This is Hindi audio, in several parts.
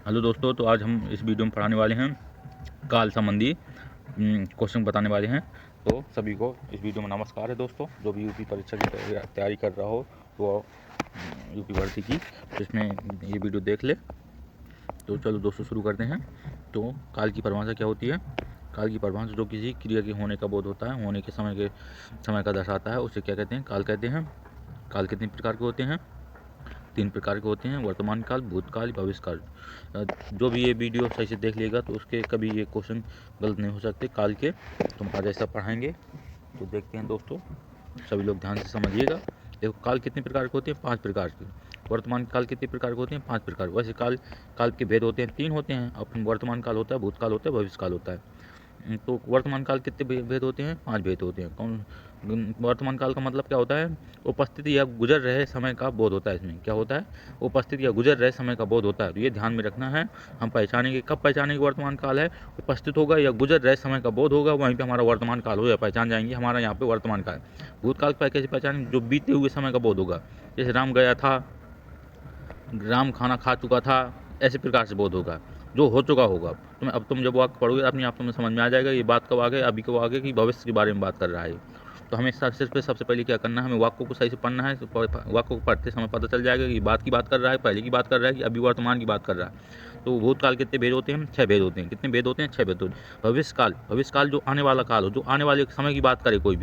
हेलो दोस्तों, तो आज हम इस वीडियो में पढ़ाने वाले हैं काल संबंधी क्वेश्चन बताने वाले हैं। तो सभी को इस वीडियो में नमस्कार है दोस्तों। जो भी यूपी परीक्षा की तैयारी कर रहा हो वो यूपी भर्ती की, तो इसमें ये वीडियो देख ले। तो चलो दोस्तों शुरू करते हैं। तो काल की परिभाषा क्या होती है? काल की परिभाषा जो किसी क्रिया के होने का बोध होता है, होने के समय का दर्शाता है, उसे क्या कहते हैं? काल कहते हैं। काल कितने प्रकार के होते हैं? 3 प्रकार के होते हैं: वर्तमान काल, भूतकाल, भविष्यकाल। जो भी ये वीडियो सही से देख लेगा तो उसके कभी ये क्वेश्चन गलत नहीं हो सकते काल के। तुम आज ऐसा पढ़ाएंगे। तो देखते हैं दोस्तों, सभी लोग ध्यान से समझिएगा। देखो, काल कितने प्रकार के होते हैं? 5 प्रकार के। वर्तमान काल कितने प्रकार के होते हैं? 5 प्रकार। वैसे काल काल के भेद होते हैं, 3 होते हैं। अपन वर्तमान काल होता है, भूतकाल होता है, भविष्यकाल होता है। तो वर्तमान काल कितने भेद होते हैं? 5 भेद होते हैं। कौन? वर्तमान काल का मतलब क्या होता है? उपस्थिति या गुजर रहे समय का बोध होता है। इसमें क्या होता है? उपस्थिति या गुजर रहे समय का बोध होता है। तो ये ध्यान में रखना है। हम पहचानेंगे, कब पहचानेंगे वर्तमान काल है? उपस्थित होगा या गुजर रहे समय का बोध होगा, वहीं पे हमारा वर्तमान काल हो, या पहचान जाएंगे हमारा यहाँ पे वर्तमान काल। भूतकाल पर कैसे पहचानेंगे? जो बीते हुए समय का बोध होगा। जैसे राम गया था, राम खाना खा चुका था, ऐसे प्रकार से बोध होगा, जो हो चुका होगा। तुम जब वाक्य पढ़ोगे अपने आप तुम्हें समझ में आ जाएगा ये बात कब आगे, अभी कब आगे, कि भविष्य के बारे में बात कर रहा है। तो हमें सिर्फ सबसे पहले क्या करना है? हमें वाक्यों को सही से पढ़ना है। तो वाक्यों को पढ़ते समय पता चल जाएगा कि बात की बात कर रहा है, पहले की बात कर रहा है, कि अभी वर्तमान की बात कर रहा है। तो भूतकाल कितने भेद होते हैं? 6 भेद होते हैं। कितने भेद होते हैं? 6 भेद होते हैं। भविष्यकाल जो आने वाला काल हो, जो आने वाले समय की बात करे, कोई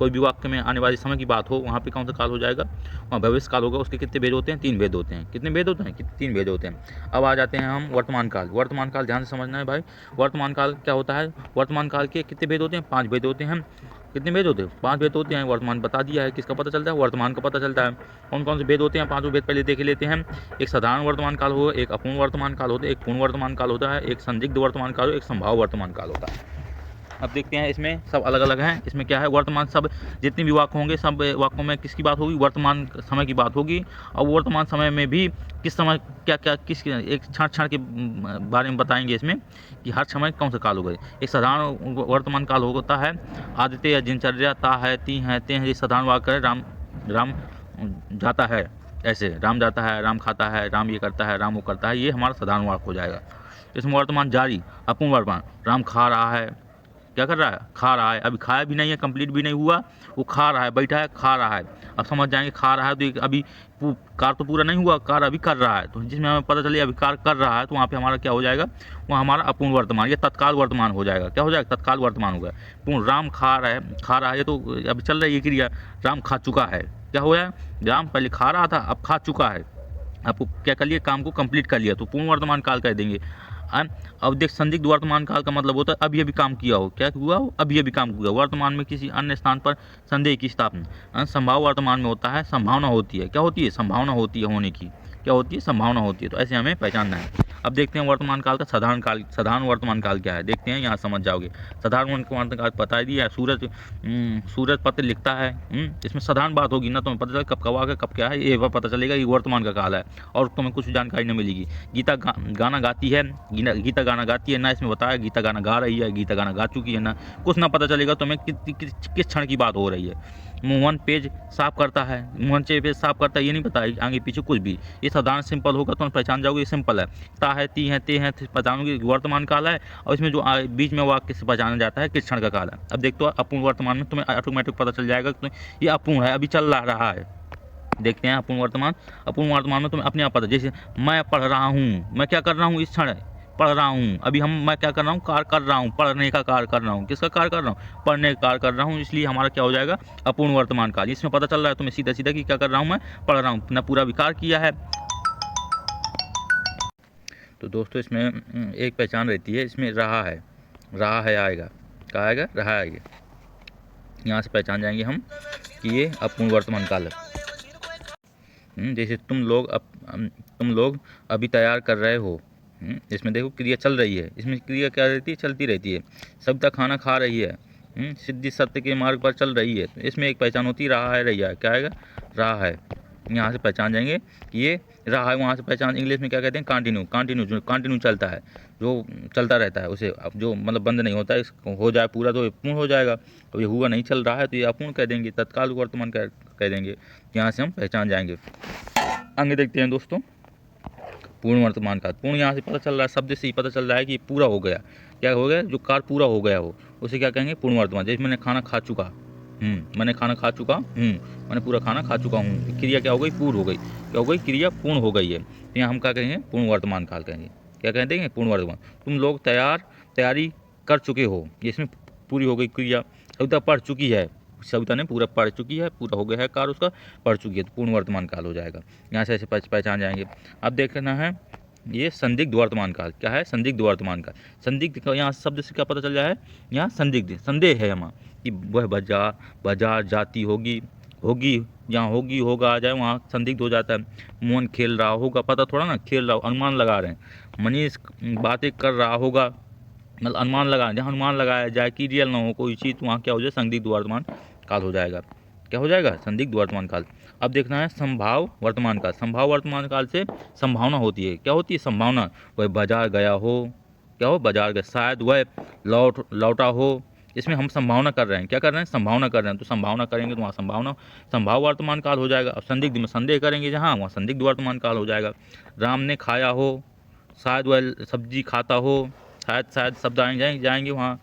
भी वाक्य में आने वाले समय की बात हो, वहाँ पे कौन सा काल हो जाएगा? वहाँ भविष्य काल होगा। उसके कितने भेद होते हैं? 3 भेद होते हैं। कितने भेद होते हैं? 3 भेद होते हैं। अब आ जाते हैं हम वर्तमान काल। वर्तमान काल ध्यान से समझना है भाई। वर्तमान काल क्या होता है? वर्तमान काल के कितने भेद होते हैं? 5 भेद होते हैं। कितने भेद होते हैं? 5 भेद होते हैं। वर्तमान बता दिया है, किसका पता चलता है? वर्तमान का पता चलता है। कौन कौन से भेद होते हैं? 5 भेद पहले देख लेते हैं। एक साधारण वर्तमान काल हो, एक अपूर्ण वर्तमान काल होता है, एक पूर्ण वर्तमान काल होता है, एक संदिग्ध वर्तमान काल हो, एक संभाव्य वर्तमान काल होता है। अब देखते हैं, इसमें सब अलग अलग हैं। इसमें क्या है? वर्तमान, सब जितने भी वाक्य होंगे, सब वाक्यों में किसकी बात होगी? वर्तमान समय की बात होगी। और वर्तमान समय में भी किस समय क्या क्या किस एक क्षण क्षण के बारे में बताएंगे इसमें, कि हर समय कौन सा काल होगा। एक साधारण वर्तमान काल होता है। आदित्य या दिनचर्या, ता है, ती है, ते हैं, ये साधारण वाक्य है। राम राम जाता है, ऐसे राम जाता है, राम खाता है, राम ये करता है, राम वो करता है, ये हमारा साधारण वाक्य हो जाएगा। इसमें वर्तमान जारी, अपूर्ण वर्तमान, राम खा रहा है, क्या कर रहा है? खा रहा है। अभी खाया भी नहीं है, कंप्लीट भी नहीं हुआ, वो खा रहा है, बैठा है, खा रहा है। अब समझ जाएंगे खा रहा है तो अभी कार तो पूरा नहीं हुआ, कार अभी कर रहा है। तो जिसमें हमें पता चले अभी कार कर रहा है, तो वहाँ पे हमारा क्या हो जाएगा? वहाँ हमारा अपूर्ण वर्तमान या तत्काल वर्तमान हो जाएगा। क्या हो जाएगा? तत्काल वर्तमान हो गया। पूर्ण, राम खा रहा है, ये तो अभी चल रही है क्रिया। राम खा चुका है, क्या हो जाए? राम पहले खा रहा था, अब खा चुका है। आपको क्या कर लिया? काम को कंप्लीट कर लिया, तो पूर्ण वर्तमान काल कह देंगे। अब देख, संदिग्ध वर्तमान काल का मतलब होता है अभी अभी काम किया हो। क्या हुआ हो? अभी अभी काम हुआ। वर्तमान में किसी अन्य स्थान पर संदेह की स्थापना। संभाव वर्तमान में होता है, संभावना होती है। क्या होती है? संभावना होती है होने की। क्या होती है? संभावना होती है। तो ऐसे हमें पहचानना है। अब देखते हैं वर्तमान काल का साधारण वर्तमान काल क्या है, देखते हैं, यहाँ समझ जाओगे। साधारण वर्तमान काल बता दिया। सूरज पत्र लिखता है। इसमें साधारण बात होगी ना, तुम्हें पता चले कब कब आ गया, कब क्या है, ये पता चलेगा ये वर्तमान का काल है। और तुम्हें कुछ जानकारी नहीं मिलेगी। गीता गाना गाती है, गीता गाना गाती है ना, इसमें बताया गीता गाना गा रही है, गीता गाना गा चुकी है ना, कुछ ना पता चलेगा तुम्हें किस क्षण की बात हो रही है। मोहन पेज साफ करता है, मोहन पेज साफ करता है, ये नहीं पता आगे पीछे कुछ भी। ये साधारण सिंपल होगा तो पहचान जाओगे, ये सिंपल है। ता है, ती है, ते हैं, पहचानोगे वर्तमान काल है। और इसमें जो बीच में वाक्य से पहचाना जाता है किस क्षण का काल है। अब देखते हो अपूर्ण वर्तमान में तुम्हें ऑटोमेटिक पता चल जाएगा कि ये अपूर्ण है, अभी चल रहा है। देखते हैं अपूर्ण वर्तमान में तुम्हें अपने आप पता, जैसे मैं पढ़ रहा हूँ, मैं क्या कर रहा हूँ? इस क्षण पढ़ रहा हूँ। अभी मैं क्या कर रहा हूँ? कार्य कर रहा हूँ, पढ़ने का कार्य कर रहा हूँ। किसका कार्य कर रहा हूँ? पढ़ने का कार्य कर रहा हूँ। इसलिए हमारा क्या हो जाएगा? अपूर्ण वर्तमान काल। इसमें पता चल रहा है तुम्हें सीधा सीधा कि क्या कर रहा हूँ? मैं पढ़ रहा हूँ, अपना पूरा विकार किया है। तो दोस्तों, इसमें एक पहचान रहती है, इसमें रहा है आएगा, क्या आएगा? रहा है। यहाँ से पहचान जाएंगे हम कि ये अपूर्ण वर्तमान काल है। जैसे तुम लोग अभी तैयार कर रहे हो। इसमें देखो क्रिया चल रही है, इसमें क्रिया क्या रहती है? चलती रहती है। सविता खाना खा रही है, सिद्धि सत्य के मार्ग पर चल रही है। तो इसमें एक पहचान होती है, रहा है, रही है, क्या आएगा? रहा है। यहाँ से पहचान जाएंगे कि ये रहा है। वहाँ से पहचान, इंग्लिश में क्या कहते हैं? कंटिन्यू जो कंटिन्यू चलता है, जो चलता रहता है, उसे अब जो मतलब बंद नहीं होता है, हो जाए पूरा तो ये पूर्ण हो जाएगा। अब ये हुआ नहीं, चल रहा है, तो ये अपूर्ण कह देंगे, तत्काल वर्तमान कह देंगे। यहाँ से हम पहचान जाएंगे। आगे देखते हैं दोस्तों, पूर्ण वर्तमान काल। पूर्ण यहाँ से पता चल रहा है, शब्द से ही पता चल रहा है कि पूरा हो गया। क्या हो गया? जो काल पूरा हो गया हो उसे क्या कहेंगे? पूर्ण वर्तमान। जैसे मैंने खाना खा चुका, मैंने खाना खा चुका हूँ, मैंने पूरा खाना खा चुका हूँ, क्रिया क्या हो गई? पूर्ण हो गई। क्या हो गई? क्रिया पूर्ण हो गई है। तो यहाँ हम क्या कहेंगे? पूर्ण वर्तमान काल कहेंगे। क्या कह देंगे? पूर्ण वर्तमान। तुम लोग तैयारी कर चुके हो, इसमें पूरी हो गई क्रिया। सविता पढ़ चुकी है, सविता ने पूरा पढ़ चुकी है, पूरा हो गया है कार्य उसका, पढ़ चुकी है, तो पूर्ण वर्तमान काल हो जाएगा। यहाँ से ऐसे पहचान जाएंगे। अब देखना है ये संदिग्ध वर्तमान काल। क्या है? संदिग्ध वर्तमान काल। संदिग्ध का यहाँ शब्द से क्या पता चल रहा है? यहाँ संदिग्ध, संदेह है यहाँ कि वह बाजार जाती होगी, जहाँ होगी होगा आ जाए वहाँ संदिग्ध हो जाता है। मोहन खेल रहा होगा, पता थोड़ा ना, खेल रहा हो, अनुमान लगा रहे हैं। मनीष बातें कर रहा होगा, मतलब अनुमान लगा, जहाँ अनुमान लगाया जाए कि रियल ना हो कोई चीज़, तो वहाँ क्या हो जाए? संदिग्ध वर्तमान काल हो जाएगा। क्या हो जाएगा? संदिग्ध वर्तमान काल। अब देखना है संभाव वर्तमान काल। संभाव वर्तमान काल से संभावना होती है। क्या होती है? संभावना। वह बाजार गया हो, क्या हो? बाजार गया। शायद वह लौटा हो, इसमें हम संभावना कर रहे हैं। क्या कर रहे हैं? संभावना कर रहे हैं। तो संभावना करेंगे तो वहाँ संभावना, संभाव वर्तमान काल हो जाएगा। अब संदिग्ध में संदेह करेंगे जहाँ, वहाँ संदिग्ध वर्तमान काल हो जाएगा। राम ने खाया हो, शायद वह सब्जी खाता हो, शायद शब्द जाएंगे वहाँ।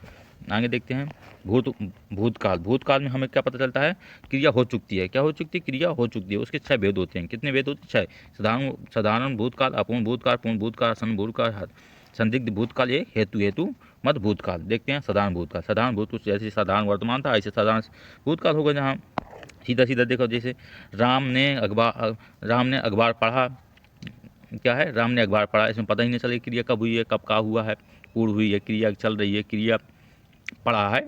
आगे देखते हैं भूतकाल। भूतकाल में हमें क्या पता चलता है? क्रिया हो चुकी है। क्या हो चुकी है? क्रिया हो चुकी है। उसके 6 भेद होते हैं। कितने भेद होते हैं? 6। साधारण भूतकाल, अपूर्ण भूतकाल, पूर्ण भूतकाल, आसन्न भूतकाल, संदिग्ध भूतकाल, ये हेतु मत भूतकाल। देखते हैं साधारण भूतकाल। साधारण भूतकाल जैसे साधारण वर्तमान था, ऐसे साधारण भूतकाल होगा, जहाँ सीधा देखो, जैसे राम ने अखबार पढ़ा। क्या है? राम ने अखबार पढ़ा। इसमें पता ही नहीं चला क्रिया कब हुई है, कब का हुआ है, पूर्ण हुई है, क्रिया चल रही है, क्रिया पढ़ा है,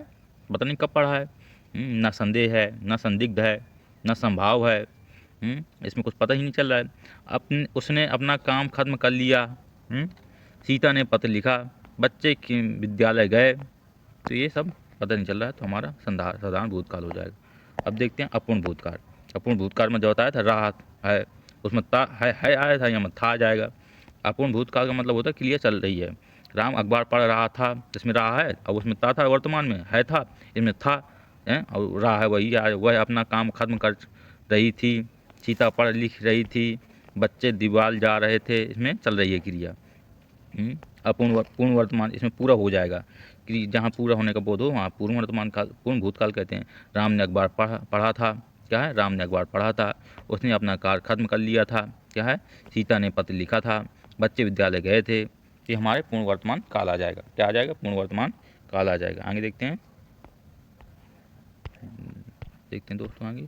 पता नहीं कब पढ़ा है। न संदेह है, न संदिग्ध है, न संभाव है। इसमें कुछ पता ही नहीं चल रहा है। उसने अपना काम खत्म कर लिया। सीता ने पत्र लिखा, बच्चे के विद्यालय गए। तो ये सब पता नहीं चल रहा है, तो हमारा साधारण भूतकाल हो जाएगा। अब देखते हैं अपूर्ण भूतकाल। अपूर्ण भूतकाल में जो बताया था राहत है, उसमें ता है आया था, यहाँ में था आ जाएगा। अपूर्ण भूतकाल का मतलब होता है क्रिया चल रही है। राम अखबार पढ़ रहा था, इसमें रहा है, अब उसमें था वर्तमान में है था, इसमें था है, और रहा है वही, वह अपना काम खत्म कर रही थी। सीता पढ़ लिख रही थी, बच्चे दीवार जा रहे थे, इसमें चल रही है क्रिया। पूर्ण वर्तमान, इसमें पूरा हो जाएगा कि जहाँ पूरा होने का बोध हो वहाँ पूर्ण वर्तमान काल, पूर्ण भूतकाल कहते हैं। राम ने अखबार पढ़ा था। क्या है? राम ने अखबार पढ़ा था, उसने अपना कार्य खत्म कर लिया था। क्या है? सीता ने पत्र लिखा था, बच्चे विद्यालय गए थे। ये हमारे पूर्ण वर्तमान काल आ जाएगा। क्या आ जाएगा? पूर्ण वर्तमान काल आ जाएगा। आगे देखते हैं दोस्तों आगे।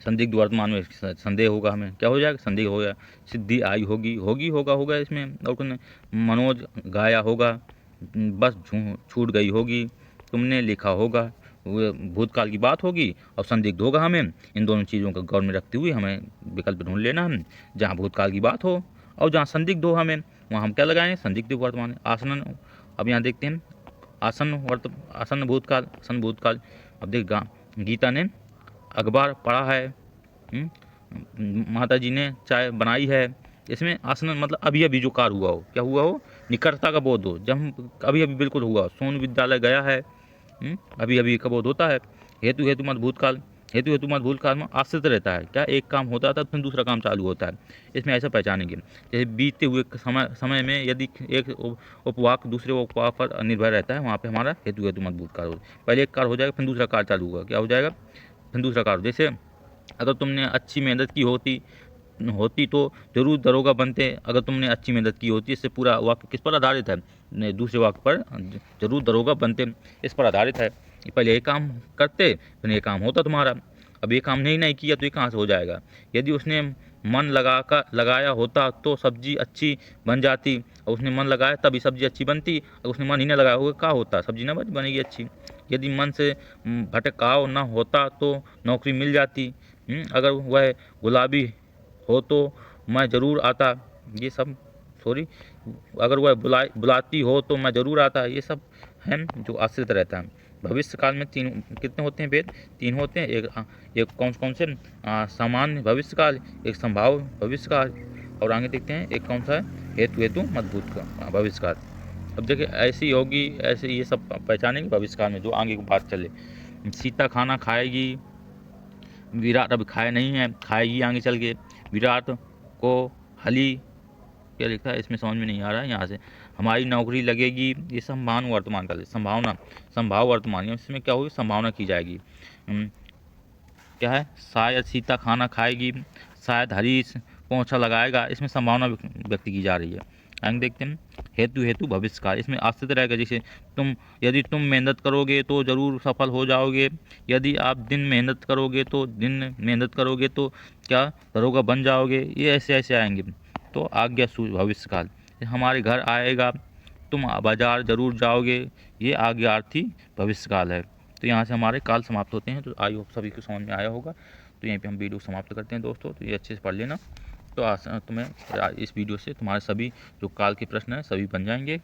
संदिग्ध वर्तमान में संदेह होगा, हमें क्या हो जाएगा? संदेह हो गया। सिद्धि आई होगी, होगा इसमें। और मनोज गाया होगा, बस छूट गई होगी, तुमने लिखा होगा। वो भूतकाल की बात होगी और संदिग्ध होगा। हमें इन दोनों चीज़ों का गौर में रखते हुए हमें विकल्प ढूंढ लेना। हम जहाँ भूतकाल की बात हो और जहाँ संदिग्ध हो हमें, वहाँ हम क्या लगाएं? संदिग्ध वर्तमान। आसन, अब यहाँ देखते हैं आसन्न भूतकाल। अब देख गीता ने अखबार पढ़ा है, माता जी ने चाय बनाई है। इसमें आसन मतलब अभी अभी जो कार्य हुआ हो, क्या हुआ हो? निकटता का बोध हो, जब हम अभी अभी बिल्कुल हुआ। सोनू विद्यालय गया है, अभी अभी का बोध होता है। हेतु मत भूतकाल में आश्रित रहता है। क्या? एक काम होता था फिर दूसरा काम चालू होता है। इसमें ऐसा पहचानेंगे, जैसे बीतते हुए समय में यदि एक उपवाक दूसरे उपवाक पर निर्भर रहता है, वहाँ पे हमारा हेतु मत भूतकाल हो। पहले एक कार्य हो जाएगा, फिर दूसरा कार्य चालू होगा। क्या हो जाएगा? फिर दूसरा कार्य। जैसे अगर तुमने अच्छी मेहनत की होती तो जरूर दरोगा बनते। अगर तुमने अच्छी मेहनत की होती, इससे पूरा वाक्य किस पर आधारित है? दूसरे वाक्य पर, जरूर दरोगा बनते, इस पर आधारित है। पहले ये काम करते, फिर ये काम होता तुम्हारा। अब ये काम नहीं किया तो ये कहाँ से हो जाएगा? यदि उसने मन लगाया होता तो सब्जी अच्छी बन जाती, और उसने मन लगाया तभी सब्जी अच्छी बनती। अगर उसने मन ही नहीं लगाया होगा, क्या होता? सब्जी ना बनेगी अच्छी। यदि मन से भटकाव न होता तो नौकरी मिल जाती। अगर वह गुलाबी हो तो मैं ज़रूर आता। ये सब अगर वह बुलाती हो तो मैं ज़रूर आता। ये सब है जो आश्रित रहता है। भविष्य काल में कितने होते हैं भेद? 3 होते हैं। एक कौन से? सामान्य भविष्य काल, एक संभाव भविष्य काल, और आगे देखते हैं एक कौन सा है? हेतु मजबूत का भविष्य काल। अब देखिए ऐसी होगी, ऐसे ये सब पहचानेंगे भविष्य काल में जो आगे की बात चले। सीता खाना खाएगी, विराट अब खाया नहीं है, खाएगी आगे चल के। विराट को हली क्या लिखा है इसमें समझ में नहीं आ रहा है। यहाँ से हमारी नौकरी लगेगी, ये संभावना वर्तमान काल, संभावना संभाव वर्तमान, इसमें क्या होगी, संभावना की जाएगी। क्या है, शायद सीता खाना खाएगी, शायद हरीश पोंछा लगाएगा, इसमें संभावना व्यक्त की जा रही है। आगे देखते हैं, हेतु हेतु भविष्य काल, इसमें आश्रित रहेगा। जैसे यदि तुम मेहनत करोगे तो ज़रूर सफल हो जाओगे, यदि आप दिन मेहनत करोगे तो क्या दरोगा बन जाओगे, ये ऐसे ऐसे आएंगे। तो आज्ञा भविष्य काल, हमारे घर आएगा, तुम बाजार जरूर जाओगे, ये आज्ञार्थी भविष्य काल है। तो यहाँ से हमारे काल समाप्त होते हैं। तो आई होप सभी को समझ में आया होगा। तो यहीं पे हम वीडियो समाप्त करते हैं दोस्तों। तो ये अच्छे से पढ़ लेना। तो तुम्हें इस वीडियो से तुम्हारे सभी जो काल के प्रश्न हैं सभी बन जाएंगे।